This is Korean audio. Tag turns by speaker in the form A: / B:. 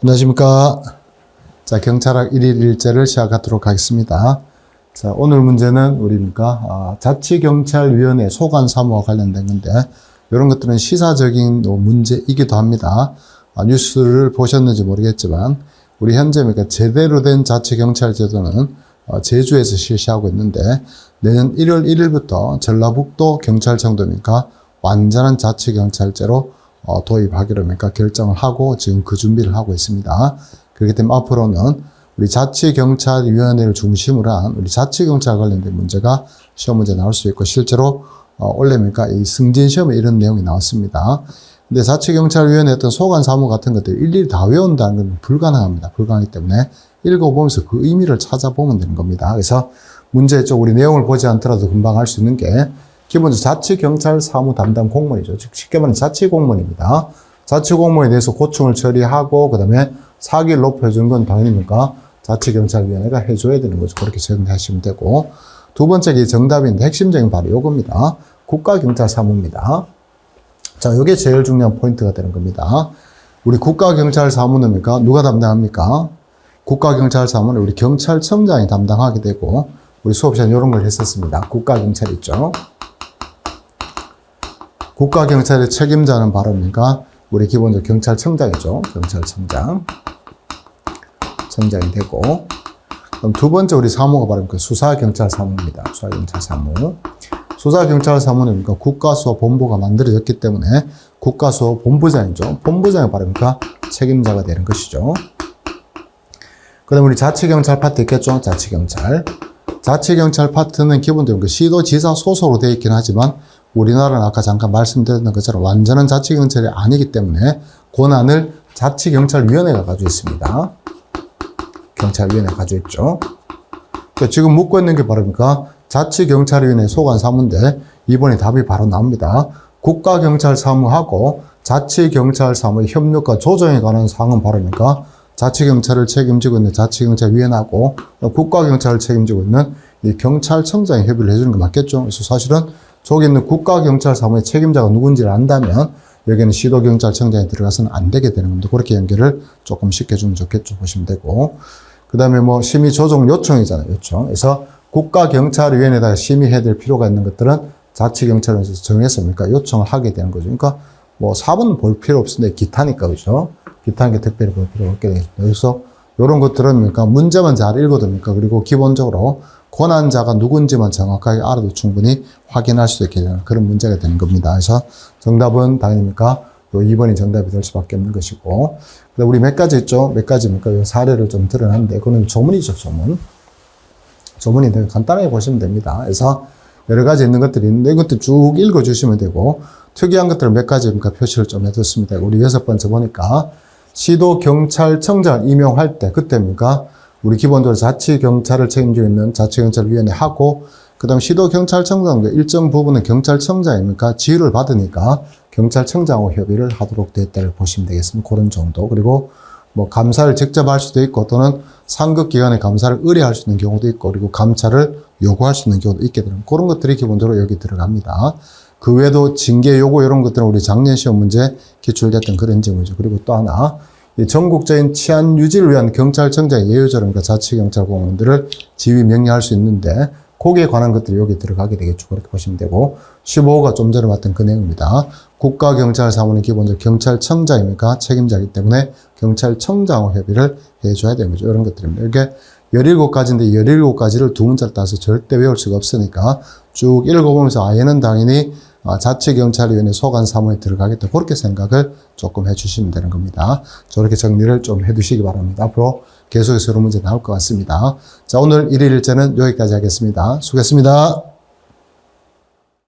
A: 안녕하십니까. 자, 경찰학 1일 1제를 시작하도록 하겠습니다. 자, 오늘 문제는 우리니까 자치경찰위원회 소관사무와 관련된 건데, 이런 것들은 시사적인 문제이기도 합니다. 뉴스를 보셨는지 모르겠지만, 우리 현재 제대로 된 자치경찰 제도는 제주에서 실시하고 있는데, 내년 1월 1일부터 전라북도 경찰청도 완전한 자치경찰제로 도입하기로 결정을 하고 지금 그 준비를 하고 있습니다. 그렇기 때문에 앞으로는 우리 자치경찰위원회를 중심으로 한 우리 자치경찰 관련된 문제가 시험 문제 나올 수 있고, 실제로 원래 이 승진시험에 이런 내용이 나왔습니다. 근데 자치경찰위원회 어떤 소관사무 같은 것들 일일이 다 외운다는 건 불가능합니다. 불가능하기 때문에 읽어보면서 그 의미를 찾아보면 되는 겁니다. 그래서 문제 쪽 우리 내용을 보지 않더라도 금방 할 수 있는 게 기본적으로 자치경찰 사무 담당 공무원이죠. 즉 쉽게 말하면 자치공무원입니다. 자치공무원에 대해서 고충을 처리하고 그다음에 사기를 높여주는 건 당연히 자치경찰위원회가 해줘야 되는 거죠. 그렇게 정리하시면 되고, 두 번째 게 정답인데 핵심적인 바로 요겁니다. 국가경찰사무입니다. 자, 이게 제일 중요한 포인트가 되는 겁니다. 우리 국가경찰사무는 누가 담당합니까? 국가경찰사무는 우리 경찰청장이 담당하게 되고, 우리 수업 시간에 이런 걸 했었습니다. 국가경찰 있죠. 국가경찰의 책임자는 바로 우리 기본적으로 경찰청장이죠. 경찰청장. 청장이 되고, 그럼 두 번째 우리 사무가 바로 수사경찰사무입니다. 수사경찰사무. 수사경찰사무는 국가수사본부가 만들어졌기 때문에 국가수사본부장이죠. 본부장이 바로 책임자가 되는 것이죠. 그 다음에 우리 자치경찰 파트 있겠죠. 자치경찰. 자치경찰 파트는 기본적으로 시도지사 소속으로 되어 있긴 하지만 우리나라는 아까 잠깐 말씀드렸던 것처럼 완전한 자치경찰이 아니기 때문에 권한을 자치경찰위원회가 가지고 있습니다. 경찰위원회가 가지고 있죠. 그러니까 지금 묻고 있는 게 바로 자치경찰위원회 소관사무인데 이번에 답이 바로 나옵니다. 국가경찰사무하고 자치경찰사무의 협력과 조정에 관한 사항은 바로 자치경찰을 책임지고 있는 자치경찰위원회하고 국가경찰을 책임지고 있는 이 경찰청장이 협의를 해주는 게 맞겠죠. 그래서 사실은 저기 있는 국가경찰사무의 책임자가 누군지를 안다면 여기는 시도경찰청장이 들어가서는 안 되게 되는 겁니다. 그렇게 연결을 조금 시켜주면 좋겠죠. 보시면 되고. 그 다음에 심의조정 요청이잖아요. 요청. 그래서 국가경찰위원회에다가 심의해야 될 필요가 있는 것들은 자치경찰에서 정해서 요청을 하게 되는 거죠. 그러니까 4번 볼 필요 없는데 기타니까, 그죠? 기타니까 특별히 볼 필요 없게 되겠죠. 그래서 이런 것들은 문제만 잘 읽어도 그리고 기본적으로 권한자가 누군지만 정확하게 알아도 충분히 확인할 수 있게 되는 그런 문제가 되는 겁니다. 그래서 정답은 당연히 2번이 정답이 될 수밖에 없는 것이고, 우리 몇 가지 있죠? 몇 가지입니까? 사례를 좀 드러났는데, 그건 조문이죠, 조문. 조문이 되게 간단하게 보시면 됩니다. 그래서 여러 가지 있는 것들이 있는데, 이것도 쭉 읽어주시면 되고, 특이한 것들을 몇 가지 표시를 좀 해뒀습니다. 우리 6번째 보니까, 시도경찰청장을 임용할 때, 그때입니까? 우리 기본적으로 자치경찰을 책임지고 있는 자치경찰위원회하고, 그 다음 시도경찰청장도 일정 부분은 경찰청장입니까? 지휘를 받으니까 경찰청장하고 협의를 하도록 되었다고 보시면 되겠습니다. 그런 정도. 그리고 감사를 직접 할 수도 있고, 또는 상급기관의 감사를 의뢰할 수 있는 경우도 있고, 그리고 감찰을 요구할 수 있는 경우도 있게 되는 그런 것들이 기본적으로 여기 들어갑니다. 그 외에도 징계 요구 이런 것들은 우리 작년 시험 문제 기출됐던 그런 질문이죠. 그리고 또 하나, 이 전국적인 치안 유지를 위한 경찰청장의 예우조를 자치경찰 공무원들을 지휘 명령할 수 있는데, 거기에 관한 것들이 여기 들어가게 되겠죠. 그렇게 보시면 되고, 15호가 좀 전에 봤던 그 내용입니다. 국가경찰사무는 기본적으로 경찰청장입니까? 책임자이기 때문에 경찰청장과 협의를 해줘야 되는 거죠. 이런 것들입니다. 이렇게 17가지인데 17가지를 두 문자를 따서 절대 외울 수가 없으니까 쭉 읽어보면서 얘는 당연히 자치경찰위원회 소관사무에 들어가겠다. 그렇게 생각을 조금 해주시면 되는 겁니다. 저렇게 정리를 좀 해두시기 바랍니다. 앞으로 계속해서 여러 문제 나올 것 같습니다. 자, 오늘 1일 1제는 여기까지 하겠습니다. 수고했습니다.